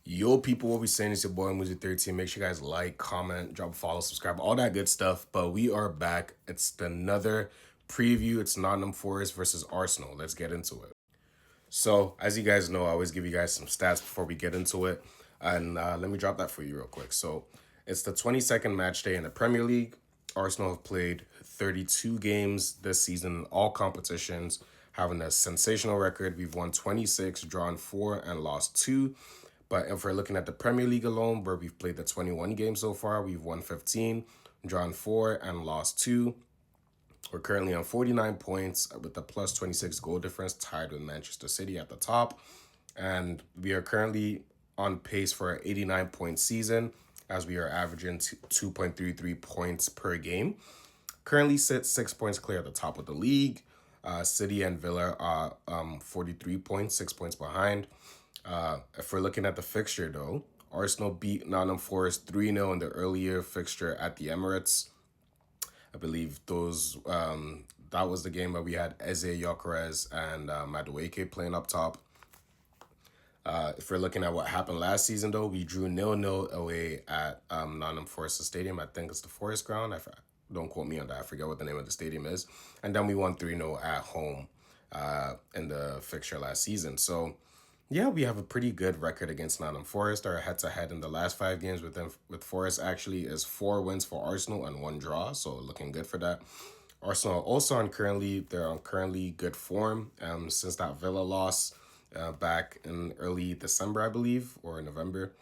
Yo, people, what we saying is your boy Muzi 13. Make sure you guys like, comment, drop a follow, subscribe, all that good stuff. But we are back. It's another preview. It's Nottingham Forest versus Arsenal. Let's get into it. So, as you guys know, I always give you guys some stats before we get into it. And let me drop that for you real quick. So, it's the 22nd match day in the Premier League. Arsenal have played 32 games this season in all competitions, having a sensational record. We've won 26, drawn 4, and lost 2. But if we're looking at the Premier League alone, where we've played the 21 games so far, we've won 15, drawn 4, and lost 2. We're currently on 49 points with a plus 26 goal difference, tied with Manchester City at the top. And we are currently on pace for an 89-point season, as we are averaging 2.33 points per game. Currently sit 6 points clear at the top of the league. City and Villa are 43 points, 6 points behind. If we're looking at the fixture, though, Arsenal beat Nottingham Forest 3-0 in the earlier fixture at the Emirates. I believe that was the game where we had Eze Gyökeres and Madueke playing up top. If we're looking at what happened last season, though, we drew 0-0 away at Nottingham Forest Stadium. I think it's the Forest Ground. Don't quote me on that. I forget what the name of the stadium is. And then we won 3-0 at home in the fixture last season. So, yeah, we have a pretty good record against Nottingham Forest. Our head-to-head in the last 5 games with Forest actually is 4 wins for Arsenal and 1 draw. So, looking good for that. Arsenal also they're on currently good form since that Villa loss back in early December, I believe, or November.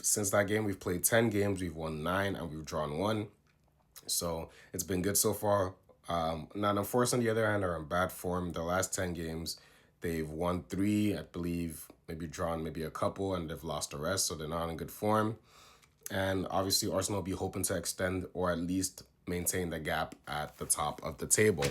Since that game, we've played 10 games, we've won 9, and we've drawn 1. So it's been good so far. Nottingham Forest, on the other hand, are in bad form. The last 10 games, they've won 3, I believe, maybe drawn maybe a couple, and they've lost the rest, so they're not in good form. And obviously, Arsenal will be hoping to extend or at least maintain the gap at the top of the table.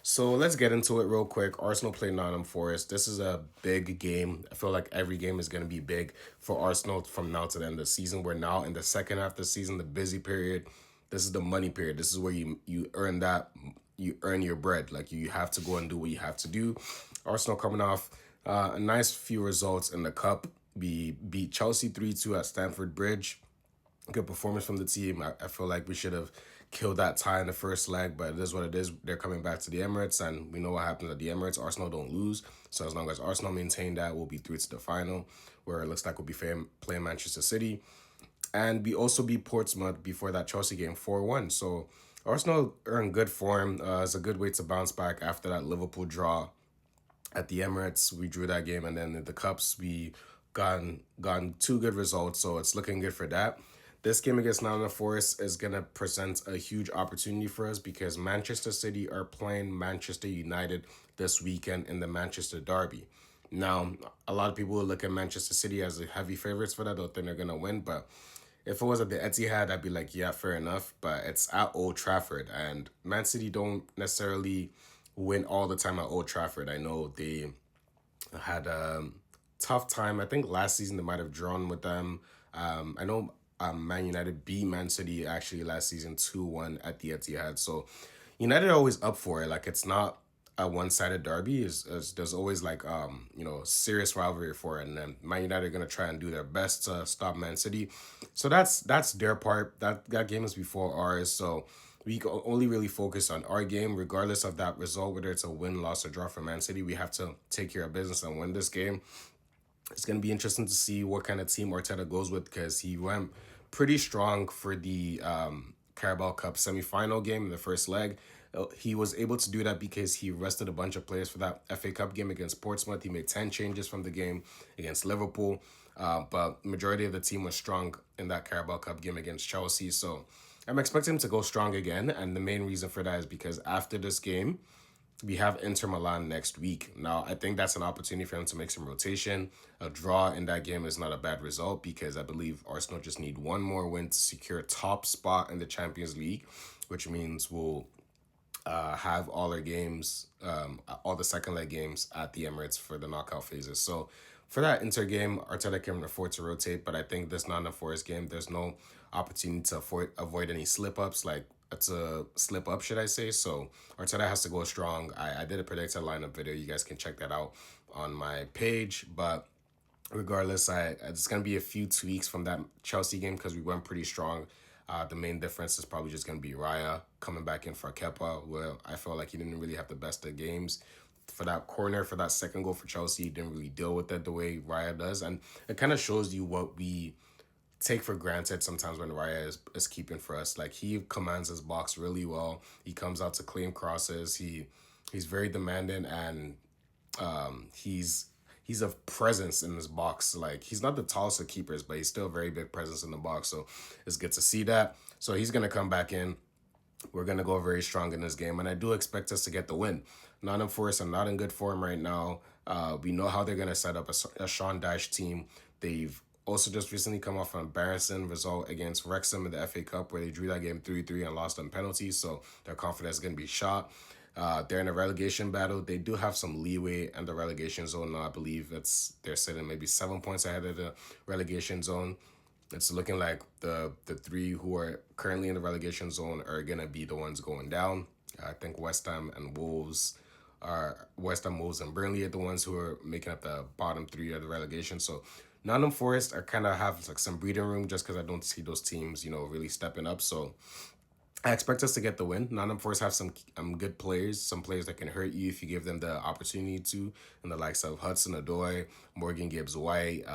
So let's get into it real quick. Arsenal play Nottingham Forest. This is a big game. I feel like every game is going to be big for Arsenal from now to the end of the season. We're now in the second half of the season, the busy period. This is the money period. This is where you earn your bread. Like, you have to go and do what you have to do. Arsenal coming off a nice few results in the cup. We beat Chelsea 3-2 at Stamford Bridge. Good performance from the team. I feel like we should have killed that tie in the first leg, but it is what it is. They're coming back to the Emirates, and we know what happens at the Emirates. Arsenal don't lose. So as long as Arsenal maintain that, we'll be through to the final, where it looks like we'll be playing Manchester City. And we also beat Portsmouth before that Chelsea game 4-1. So Arsenal are in good form. It's a good way to bounce back after that Liverpool draw at the Emirates. We drew that game, and then in the Cups, we gotten 2 good results. So it's looking good for that. This game against Nottingham Forest is going to present a huge opportunity for us because Manchester City are playing Manchester United this weekend in the Manchester Derby. Now, a lot of people will look at Manchester City as the heavy favorites for that. Don't think they're going to win. But if it was at the Etihad, I'd be like, yeah, fair enough. But it's at Old Trafford. And Man City don't necessarily win all the time at Old Trafford. I know they had a tough time. I think last season they might have drawn with them. I know Man United beat Man City actually last season 2-1 at the Etihad. So United are always up for it. Like, it's not a one-sided derby. There's always like serious rivalry for it, and then Man United are gonna try and do their best to stop Man City. So that's their part. That game is before ours. So we can only really focus on our game, regardless of that result, whether it's a win, loss, or draw for Man City. We have to take care of business and win this game. It's going to be interesting to see what kind of team Arteta goes with, because he went pretty strong for the Carabao Cup semifinal game in the first leg. He was able to do that because he rested a bunch of players for that FA Cup game against Portsmouth. He made 10 changes from the game against Liverpool, but majority of the team was strong in that Carabao Cup game against Chelsea. So I'm expecting him to go strong again, and the main reason for that is because after this game, we have Inter Milan next week. Now, I think that's an opportunity for him to make some rotation. A draw in that game is not a bad result because I believe Arsenal just need one more win to secure top spot in the Champions League, which means we'll have all our games, all the second leg games at the Emirates for the knockout phases. So for that Inter game, Arteta can afford to rotate, but I think this Nottingham Forest game, there's no opportunity to avoid any slip-ups. Like, it's a slip up, should I say. So Arteta has to go strong. I did a predicted lineup video. You guys can check that out on my page. But regardless, it's gonna be a few tweaks from that Chelsea game because we went pretty strong. The main difference is probably just gonna be Raya coming back in for Kepa. Well, I felt like he didn't really have the best of games. For that corner, for that second goal for Chelsea, he didn't really deal with it the way Raya does, and it kind of shows you what we take for granted sometimes when Raya is keeping for us. Like he commands his box really well. He comes out to claim crosses. He's very demanding, and he's a presence in this box. Like he's not the tallest of keepers, but he's still a very big presence in the box. So it's good to see that. So he's gonna come back in. We're gonna go very strong in this game, and I do expect us to get the win. Nottingham Forest are not in good form right now. We know how they're gonna set up a Sean Dyche team. They've also just recently come off an embarrassing result against Wrexham in the FA Cup, where they drew that game 3-3 and lost on penalties. So their confidence is gonna be shot. They're in a relegation battle. They do have some leeway in the relegation zone now. I believe they're sitting maybe 7 points ahead of the relegation zone. It's looking like the three who are currently in the relegation zone are gonna be the ones going down. I think West Ham, Wolves, and Burnley are the ones who are making up the bottom three of the relegation. So Nottingham Forest, I kind of have like some breathing room just because I don't see those teams, really stepping up. So I expect us to get the win. Nottingham Forest have some good players, some players that can hurt you if you give them the opportunity to, and the likes of Hudson Odoi, Morgan Gibbs White.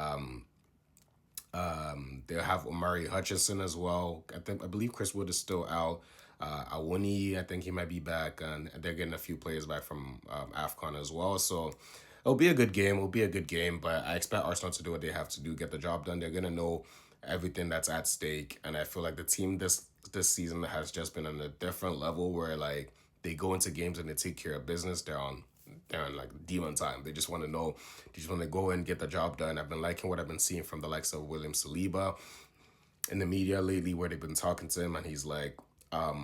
They'll have Omari Hutchinson as well. I believe Chris Wood is still out. Awuni, I think he might be back, and they're getting a few players back from AFCON as well. So it'll be a good game. It'll be a good game, but I expect Arsenal to do what they have to do, get the job done. They're gonna know everything that's at stake, and I feel like the team this season has just been on a different level where like they go into games and they take care of business. They're on like demon time. They just want to know, they just want to go and get the job done. I've been liking what I've been seeing from the likes of William Saliba in the media lately, where they've been talking to him, and he's like,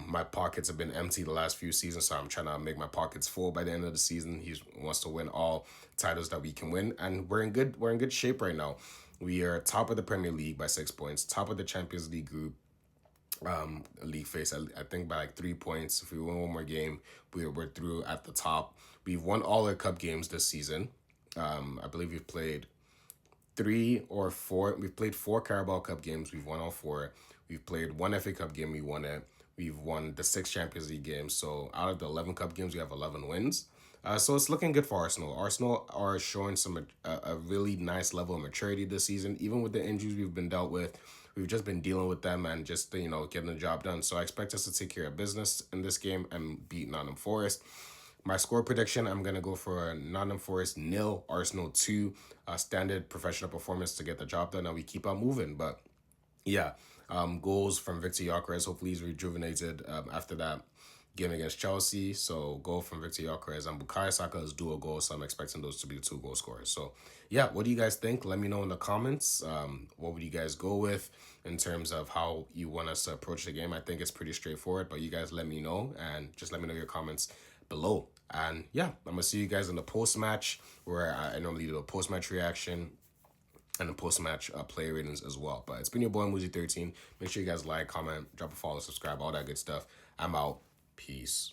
my pockets have been empty the last few seasons, so I'm trying to make my pockets full by the end of the season. He wants to win all titles that we can win, and we're in good shape right now. We are top of the Premier League by 6 points, top of the Champions League group, league face. I think by like 3 points. If we win one more game, we're through at the top. We've won all our cup games this season. I believe we've played 3 or 4. We've played 4 Carabao Cup games. We've won all 4. We've played 1 FA Cup game. We won it. We've won the 6 Champions League games. So out of the 11 Cup games, we have 11 wins. So it's looking good for Arsenal. Arsenal are showing a really nice level of maturity this season, even with the injuries we've been dealt with. We've just been dealing with them and just getting the job done. So I expect us to take care of business in this game and beat Nottingham Forest. My score prediction, I'm going to go for Nottingham Forest 0, Arsenal 2. Standard professional performance to get the job done, and we keep on moving. But yeah, goals from Victor Gyökeres. Hopefully he's rejuvenated after that game against Chelsea. So goal from Victor Gyökeres and Bukayo Saka is dual goals. So I'm expecting those to be the 2 goal scorers. So yeah, what do you guys think? Let me know in the comments. What would you guys go with in terms of how you want us to approach the game? I think it's pretty straightforward, but you guys let me know, and just let me know your comments below. And yeah, I'm gonna see you guys in the post match, where I normally do a post match reaction and the post match player ratings as well. But it's been your boy Muzi13. Make sure you guys like, comment, drop a follow, subscribe, all that good stuff. I'm out. Peace.